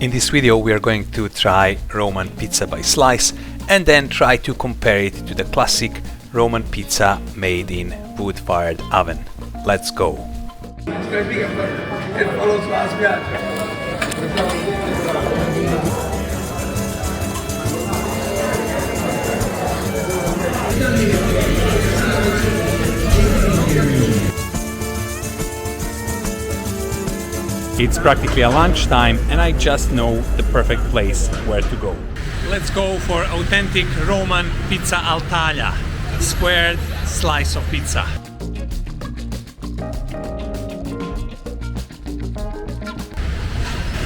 In this video we are going to try Roman pizza by slice and then try to compare it to the classic Roman pizza made in wood-fired oven. Let's go! It's practically a lunchtime and I just know the perfect place where to go. Let's go for authentic Roman pizza al taglia, squared slice of pizza.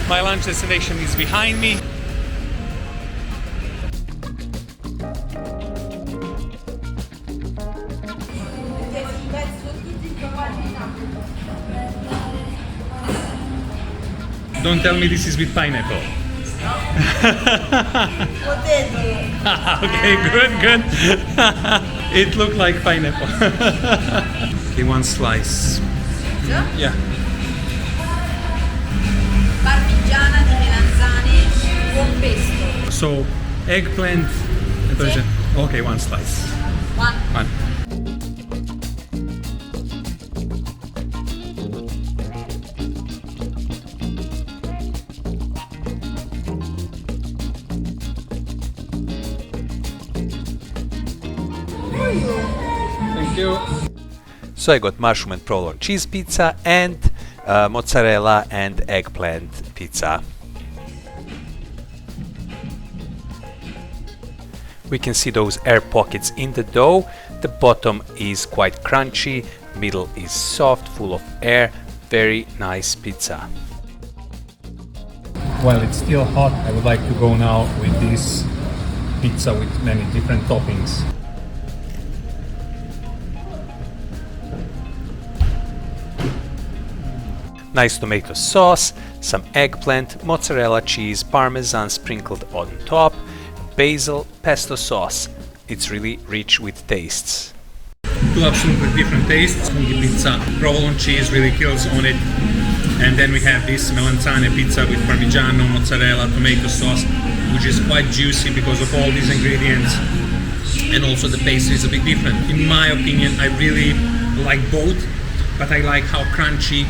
My lunch destination is behind me. Don't tell me this is with pineapple. Okay, good. It looked like pineapple. Okay, one slice. Yeah. Parmigiana di melanzane con pesto. So, eggplant. Okay, one slice. One. Thank you. So I got mushroom and provolone cheese pizza and mozzarella and eggplant pizza. We can see those air pockets in the dough. The bottom is quite crunchy, middle is soft, full of air. Very nice pizza. While it's still hot, I would like to go now with this pizza with many different toppings. Nice tomato sauce, some eggplant, mozzarella cheese, parmesan sprinkled on top, basil, pesto sauce. It's really rich with tastes. Two absolutely different tastes. Fungi pizza, provolone cheese really kills on it. And then we have this melanzane pizza with parmigiano, mozzarella, tomato sauce, which is quite juicy because of all these ingredients. And also the pastry is a bit different. In my opinion, I really like both, but I like how crunchy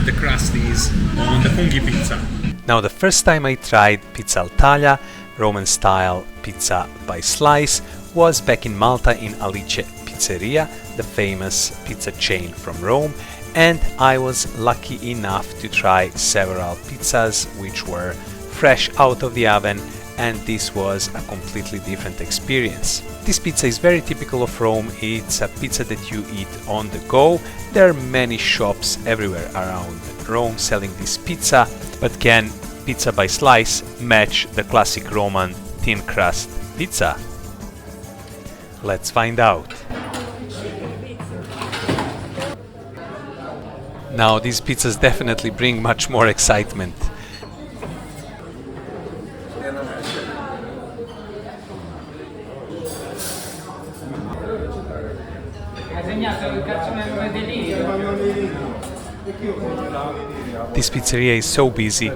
the crust is on the fungi pizza. Now the first time I tried pizza al taglia, Roman style pizza by slice, was back in Malta in Alice Pizzeria, the famous pizza chain from Rome, and I was lucky enough to try several pizzas which were fresh out of the oven, and this was a completely different experience. This pizza is very typical of Rome. It's a pizza that you eat on the go. There are many shops everywhere around Rome selling this pizza, but can pizza by slice match the classic Roman thin crust pizza? Let's find out. Now these pizzas definitely bring much more excitement. This pizzeria is so busy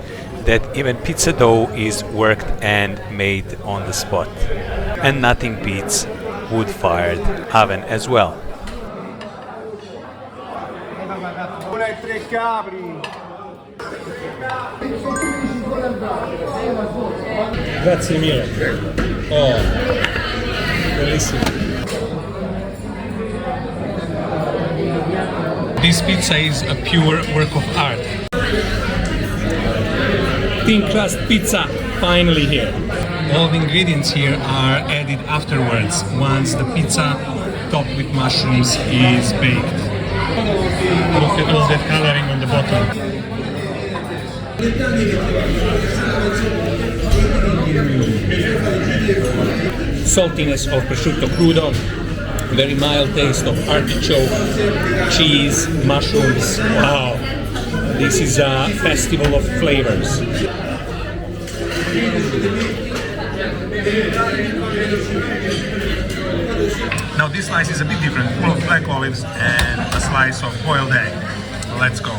that even pizza dough is worked and made on the spot. And nothing beats wood-fired oven as well. Grazie mille. Oh, bellissimo. This pizza is a pure work of art. Thin crust pizza, finally here. All the ingredients here are added afterwards, once the pizza topped with mushrooms is baked. Look at all that coloring on the bottom. Saltiness of prosciutto crudo, very mild taste of artichoke, cheese, mushrooms. Wow, this is a festival of flavors. Now this slice is a bit different, full of black olives and a slice of boiled egg. Let's go.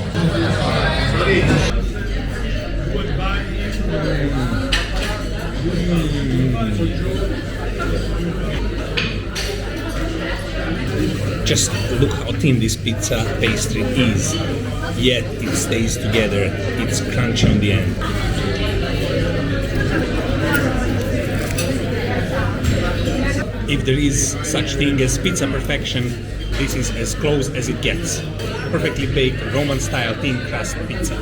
Just look how thin this pizza pastry is, yet it stays together, it's crunchy on the end. If there is such thing as pizza perfection, this is as close as it gets. Perfectly baked Roman style thin crust pizza.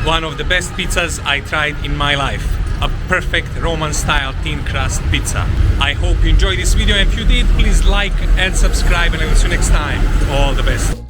One of the best pizzas I tried in my life. A perfect Roman style thin crust pizza. I hope you enjoyed this video, and if you did, please like and subscribe, and I will see you next time. All the best.